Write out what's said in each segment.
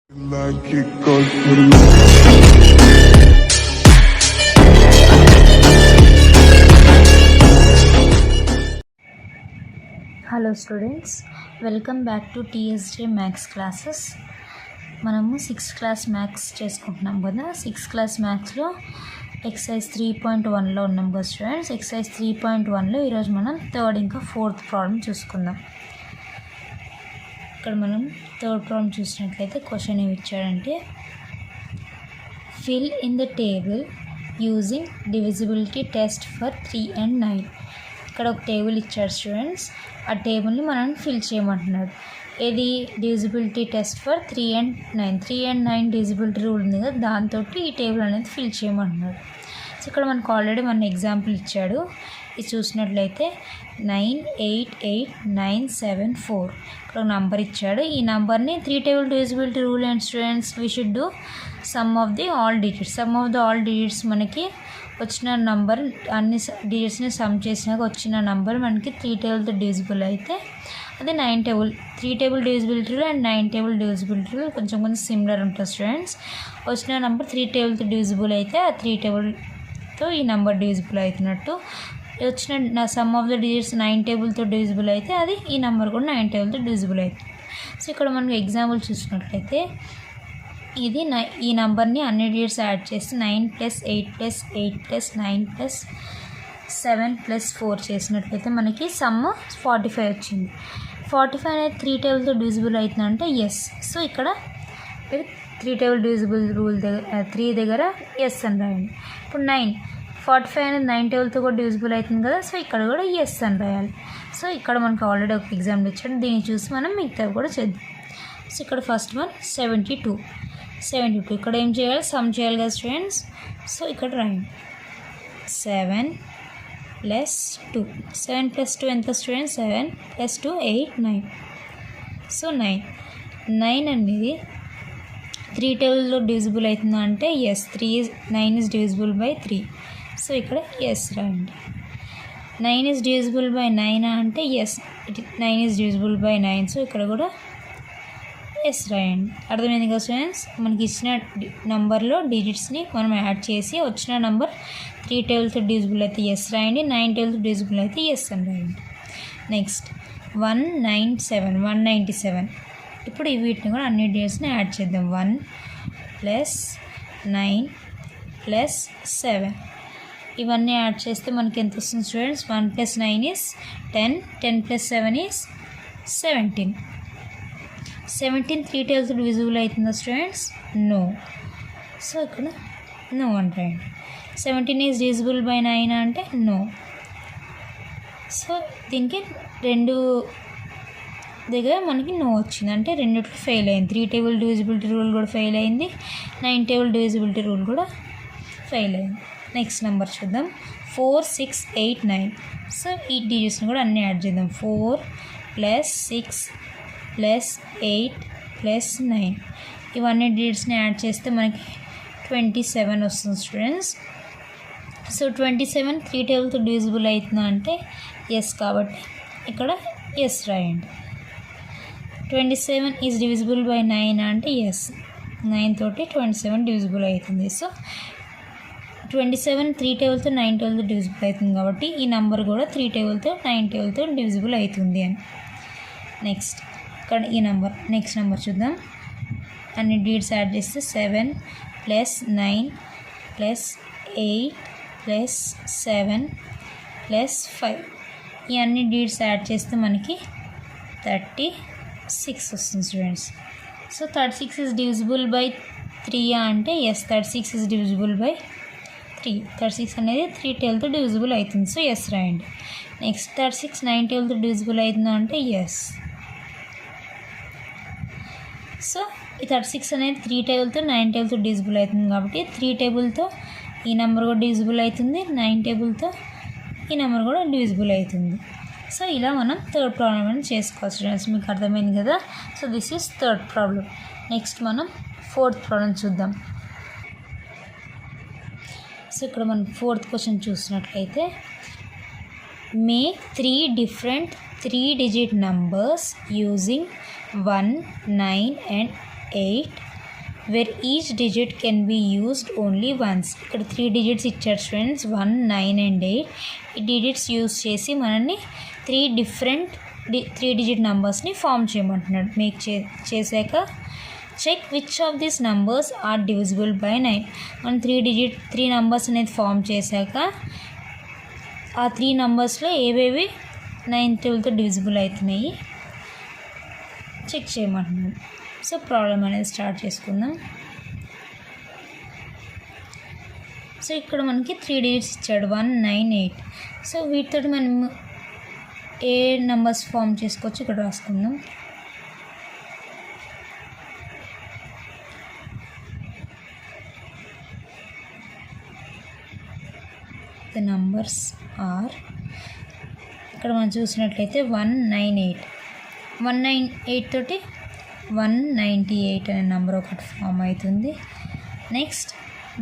Like it goes for me. Hello students, welcome back to TSJ maths classes. మనము 6th class maths చేసుకుంటున్నాం కదా. 6th class మ్యాథ్స్లో exercise 3.1లో ఉన్నాం కదా students. Exercise 3.1లో ఈరోజు మనం 3rd ఇంకా 4th ప్రాబ్లం చూసుకుందాం. ఇక్కడ మనం 3rd ప్రాబ్లం చూసినట్లయితే క్వశ్చన్ ఏమి ఇచ్చాడంటే, fill in the table using divisibility test for 3 and 9. ఇక్కడ ఒక టేబుల్ ఇచ్చాడు స్టూడెంట్స్. ఆ టేబుల్ని మనం ఫిల్ చేయమంటున్నాడు. ఏది divisibility test for 3 and 9. 3 and 9 divisibility rule ఉంది కదా, దాంతో ఈ టేబుల్ అనేది ఫిల్ చేయమంటున్నాడు. సో ఇక్కడ మనకు ఆల్రెడీ మన ఎగ్జాంపుల్ ఇచ్చాడు. ఇది చూసినట్లయితే 988974 ఇక్కడ నంబర్ ఇచ్చాడు. ఈ నంబర్ని 3 table divisibility rule and students we should do some of the all digits. Some of the all digits మనకి వచ్చిన నంబర్, అన్ని డిజిట్స్ని సమ్ చేసినాక వచ్చిన నంబర్ మనకి 3 టేబుల్తో డివిజిబుల్ అయితే అది 9 table. 3 table divisibility rule and 9 table divisibility rule కొంచెం సిమిలర్ ఉంటుంది స్టూడెంట్స్. వచ్చిన నంబర్ 3 టేబుల్తో డివిజిబుల్ అయితే ఆ 3 టేబుల్తో ఈ నంబర్ డివిజిబుల్ అవుతున్నట్టు. వచ్చిన సమ్ ఆఫ్ ద డిజిట్స్ 9 టేబుల్తో డివిజిబుల్ అయితే అది ఈ నెంబర్ కూడా 9 టేబుల్తో డివిజిబుల్ అవుతుంది. సో ఇక్కడ మనం ఎగ్జాంపుల్ చూసినట్లయితే ఇది ఈ నెంబర్ని అన్ని డిజిట్స్ యాడ్ చేసి 9 + 8 + 8 + 9 + 7 + 4 చేసినట్లయితే మనకి సమ్ 45 వచ్చింది. 45 అనేది 3 టేబుల్తో డివిజిబుల్ అవుతుందంటే ఎస్. సో ఇక్కడ 3 టేబుల్ డివిజిబుల్ రూల్ దగ్గర 3 దగ్గర ఎస్ అని రాయండి. ఇప్పుడు 45 అనేది 9 టేబుల్తో కూడా డివిజిబుల్ అవుతుంది కదా, సో ఇక్కడ కూడా ఎస్ అని రాయాలి. సో ఇక్కడ మనకు ఆల్రెడీ ఒక ఎగ్జాంపుల్ ఇచ్చాడు, దీన్ని చూసి మనం మిగతా కూడా చేద్దాం. సో ఇక్కడ ఫస్ట్ వన్ 72. ఇక్కడ ఏం చేయాలి, సమ్ చేయాలి కదా స్టూడెంట్స్. సో ఇక్కడ రాయండి 7 + 2. 7 + 2 ఎంత స్టూడెంట్స్? 7 + 2 8 9. సో 9 అనేది 3 టేబుల్లో డివిజిబుల్ అవుతుందా అంటే yes. 9 is divisible by 3. So ఇక్కడ ఎస్ రాయండి. 9 is divisible by 9 అంటే yes. 9 is divisible by 9. So ఇక్కడ కూడా ఎస్ రాయండి. అర్థమైంది కదా స్టూడెంట్స్. మనకి ఇచ్చిన నెంబర్లో డిజిట్స్ని మనం యాడ్ చేసి వచ్చిన నెంబర్ 3 టేబుల్తో డివిజిబుల్ అయితే ఎస్ రాయండి, 9 టేబుల్తో డివిజిబుల్ అయితే ఎస్ అని రాయండి. నెక్స్ట్ 197. ఇప్పుడు వీటిని కూడా అన్ని డిజిట్స్ని యాడ్ చేద్దాం. 1 + 9 + 7 ఇవన్నీ యాడ్ చేస్తే మనకి ఎంత వస్తుంది స్టూడెంట్స్? 1 + 9 is 10. 10 + 7 is 17. 17 3 టేబుల్తో డివిజిబుల్ అవుతుందా స్టూడెంట్స్? నో. సో ఇక్కడ నో అని రాయండి. 17 is divisible by 9 అంటే నో. సో దీనికి 2 దగ్గర మనకి నో వచ్చింది, అంటే రెండిట్లో ఫెయిల్ అయింది. 3 టేబుల్ డివిజిబిలిటీ రూల్ కూడా ఫెయిల్ అయింది, 9 టేబుల్ డివిజిబిలిటీ రూల్ కూడా ఫెయిల్ అయింది. నెక్స్ట్ నెంబర్ చూద్దాం 4 6 8 9. సో ఈ డిజిట్స్ని కూడా అన్నీ యాడ్ చేద్దాం. 4 + 6 + 8 + 9 ఇవన్నీ డిజిట్స్ని యాడ్ చేస్తే మనకి 27 వస్తుంది స్టూడెంట్స్. సో 27 3 టేబుల్తో డివిజిబుల్ అవుతుందా అంటే ఎస్, కాబట్టి ఇక్కడ ఎస్ రాయండి. 27 is divisible by 9 అంటే ఎస్. 9 తోటి 27 డివిజిబుల్ అవుతుంది. సో 27 3 టేబుల్తో 9 టేబుల్తో డివిజిబుల్ అవుతుంది కాబట్టి ఈ నెంబర్ కూడా 3 టేబుల్తో 9 టేబుల్తో డివిజిబుల్ అవుతుంది అని. నెక్స్ట్ ఇక్కడ ఈ నెంబర్, నెక్స్ట్ నెంబర్ చూద్దాం. అన్ని డిజిట్స్ యాడ్ చేస్తే 7 + 9 + 8 + 7 + 5 ఈ అన్ని డిజిట్స్ యాడ్ చేస్తే మనకి 36 వస్తుంది students. So 36 is divisible by 3 అంటే ఎస్. 36 is divisible by 3. 36 అనేది 3 టేబుల్తో డివిజిబుల్ అవుతుంది. సో ఎస్ రాయండి. నెక్స్ట్ 36 9 టేబుల్తో డివిజిబుల్ అవుతుందా అంటే ఎస్. సో ఈ 36 అనేది 3 టేబుల్తో 9 టేబుల్తో డివిజిబుల్ అవుతుంది కాబట్టి 3 టేబుల్తో ఈ నెంబర్ కూడా డివిజిబుల్ అవుతుంది, 9 టేబుల్తో ఈ నెంబర్ కూడా డివిజిబుల్ అవుతుంది. సో ఇలా మనం 3rd ప్రాబ్లం అని చేసుకోవాలి స్టూడెంట్స్. మీకు అర్థమైంది కదా. So this is 3rd problem. Next మనం 4th ప్రాబ్లం చూద్దాం. సో ఇక్కడ మనం 4th క్వశ్చన్ చూసినట్లయితే, make 3 different 3-digit numbers using 1, 9 and 8 wear each digit can be used only once. ఇక్కడ 3 డిజిట్స్ ఇచ్చారు స్టూడెంట్స్, 1, 9 and 8. ఈ డిజిట్స్ యూస్ చేసి మనల్ని 3 డిజిట్ నెంబర్స్ని ఫామ్ చేయమంటున్నాడు. మేక్ చేశాక check which of these numbers are divisible by 9. మనం 3 నెంబర్స్ అనేది ఫామ్ చేశాక ఆ 3 నెంబర్స్లో ఏవేవి 9 టేబుల్తో డివిజిబుల్ అవుతున్నాయి చెక్ చేయమంటున్నాడు. సో ప్రాబ్లం అనేది స్టార్ట్ చేసుకుందాం. సో ఇక్కడ మనకి 3 డిజిట్స్ ఇచ్చాడు, 1, 9, 8. సో వీటితో మనం ఏ నెంబర్స్ ఫామ్ చేసుకోవచ్చు ఇక్కడ రాసుకుందాం. ద నంబర్స్ ఆర్, ఇక్కడ మనం చూసినట్లయితే 1, 9, 8. 198 తోటి 198 అనే నెంబర్ ఒకటి ఫామ్ అవుతుంది. నెక్స్ట్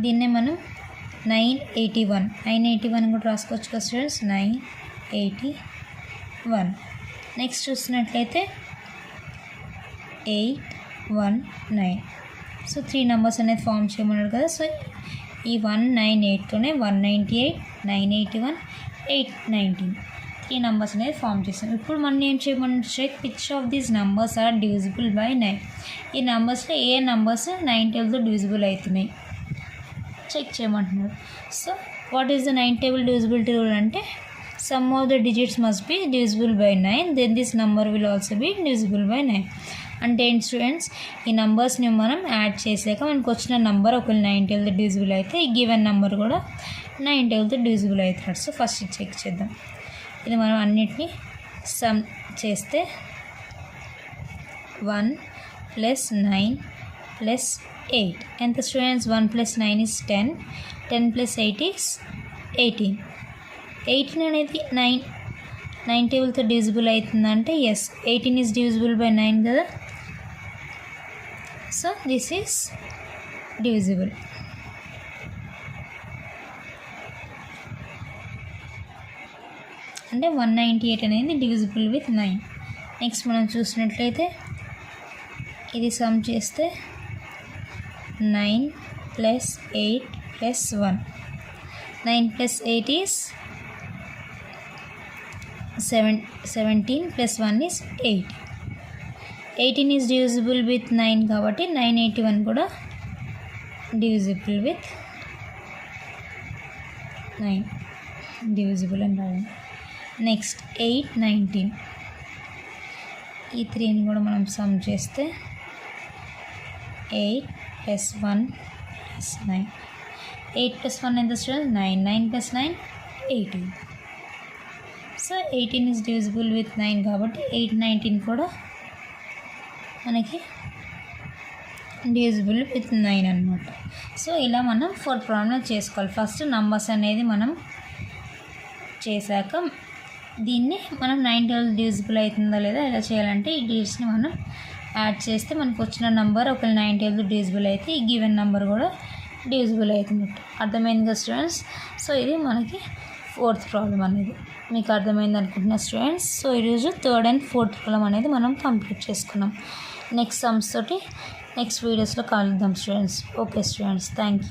దీన్నే మనం 981 కూడా రాసుకోవచ్చు కదా స్టూడెంట్స్, 981. నెక్స్ట్ చూసినట్లయితే 819. సో 3 నెంబర్స్ అనేది ఫామ్ చేయమన్నాడు కదా. సో ఈ 198తోనే 198, 981, 819 3 నెంబర్స్ అనేది ఫామ్ చేస్తాం. ఇప్పుడు మనం ఏం చేయమని check which of these numbers are divisible by 9. ఈ నెంబర్స్లో ఏ నెంబర్స్ 9 టేబుల్తో డివిజిబుల్ అవుతున్నాయి చెక్ చేయమంటున్నారు. So what is the 9 table divisibility rule అంటే sum of the digits must be divisible by 9, then this number will also be divisible by 9. అంటే ఏంటి students, ఈ నెంబర్స్ని మనం యాడ్ చేసాక మనకు వచ్చిన నెంబర్ ఒకవేళ 9 టేబుల్తో డివిజిబుల్ అయితే ఈ గివెన్ నెంబర్ కూడా 9 టేబుల్తో డివిజిబుల్ అవుతున్నాడు. సో ఫస్ట్ చెక్ చేద్దాం. ఇది మనం అన్నిటినీ సమ్ చేస్తే 1 + 9 + 8 ఎంత స్టూడెంట్స్, 1 + 9 is 10, 10 + 8 is 18. 18 అనేది 9 టేబుల్తో డివిజిబుల్ అవుతుందంటే ఎస్, 18 is divisible by 9 కదా. So this is divisible. అంటే 198 అనేది డివిజిబుల్ విత్ 9. నెక్స్ట్ మనం చూసినట్లయితే ఇది సమ్ చేస్తే 9 + 8 + 1. 9 + 8 is 17 + 1 is 8. 18 is divisible with 9 కాబట్టి 981 కూడా divisible with 9 divisible అని రాయాలి. నెక్స్ట్ 819 ఈ 3ని కూడా మనం సమ్ చేస్తే 8 + 1 + 9. 8 + 1 ఎంత students, 9. 9 + 9 18. So 18 is divisible with 9 కాబట్టి 819 కూడా మనకి డివిజిబుల్ విత్ 9 అనమాట. సో ఇలా మనం 4 ప్రాబ్లమ్ చేసుకోవాలి. ఫస్ట్ నంబర్స్ అనేది మనం చేశాక దీన్ని మనం 9 టేబుల్ డివిజిబుల్ అవుతుందా లేదా ఎలా చేయాలంటే ఈ డిజిట్స్ని మనం యాడ్ చేస్తే మనకు వచ్చిన నెంబర్ ఒకవేళ 9 టేబుల్ డివిజిబుల్ అయితే ఈ గివెన్ నెంబర్ కూడా డివిజిబుల్ అవుతున్నట్టు. అర్థమైంది కదా స్టూడెంట్స్. సో ఇది మనకి 4th ప్రాబ్లం అనేది మీకు అర్థమైంది అనుకుంటున్నా స్టూడెంట్స్. సో ఈరోజు 3rd and 4th ప్రాబ్లం అనేది మనం కంప్లీట్ చేసుకున్నాం. నెక్స్ట్ సమ్స్ తోటి నెక్స్ట్ వీడియోస్లో కలుద్దాం students. Okay students, thank you.